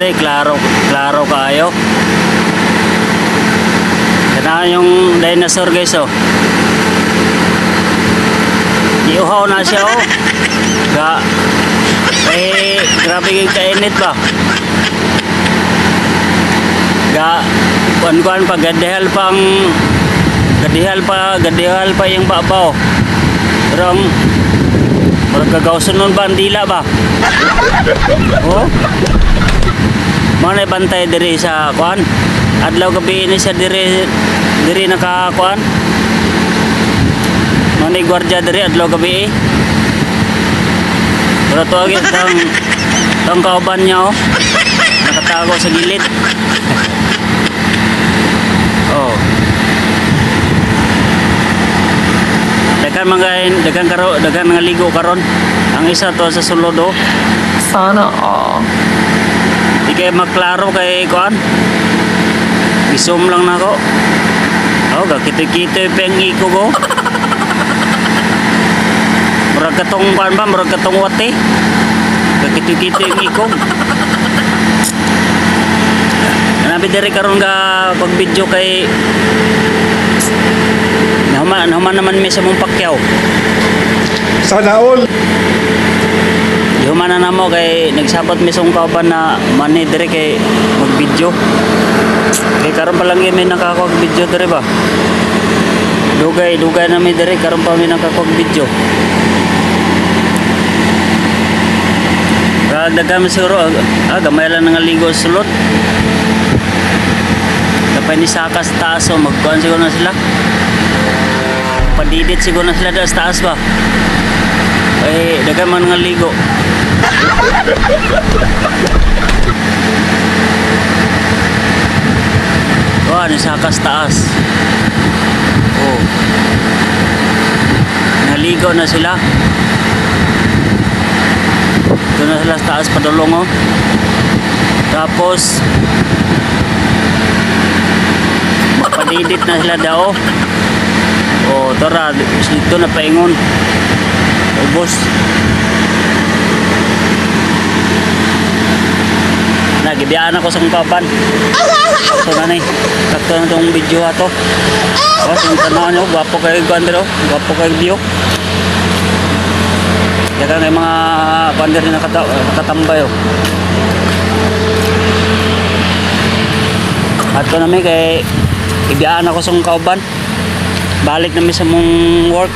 Klaro, klaro kaayo. Kana yung dinosaur guys oh. Iuhaw na siya oh. Grabe yung kainit ba? Kuan pa gadihal pa yung babaw. Pero ang magkagawson nun ba ang dila ba? Oh. Mana bantay diri sa kuan? Adlaw gabi ini sa diri nakakuan. Mana gwardiya diri adlaw gabi. Pero to agad tang kauban niya oh. Nakatago sa gilid. Oh. Dagan mga ligo karon. Ang isa to sa sulod oh. Sana all. Di kaya maklaro kay kuan. Isum lang na ko. Oh, gakito-kito yung iko ko. Murag katong kuan ba, murag katong wate. Gakito-kito yung iko. Nabi diri karon ga pag-video kay naman naman may sa mong pakyaw. Sana all. Human na namo kay nagsabot misong kauban na mani dire kay mag-video. Kay karon pa lang may nakakapag-video dire ba? Dugay na mi dire karon pa mi nakakapag-video. Daghan siguro gamay lang nga ligo sulod. Tapay ni sakas taas o magkuhan siguro na sila. Padidit siguro na sila sa taas ba? Ay daghan man nga ligo. Wah, ni sakas taas. Oh. Naligo na sila. Doon na sila sa taas padulong oh. Tapos magpadidit na sila daw. Oh, tara, dito na paingon. Ubos. Nagibiyaan ako sa kapan. So na ni. Sakto na itong video ato. Oh, yung tanaw nyo. Gwapo kayo gandro. Gwapo kayo view. Kaya nga yung mga bander na nakatambay oh. At ko namin kay ibiyaan ako sa kauban. Balik namin sa mong work.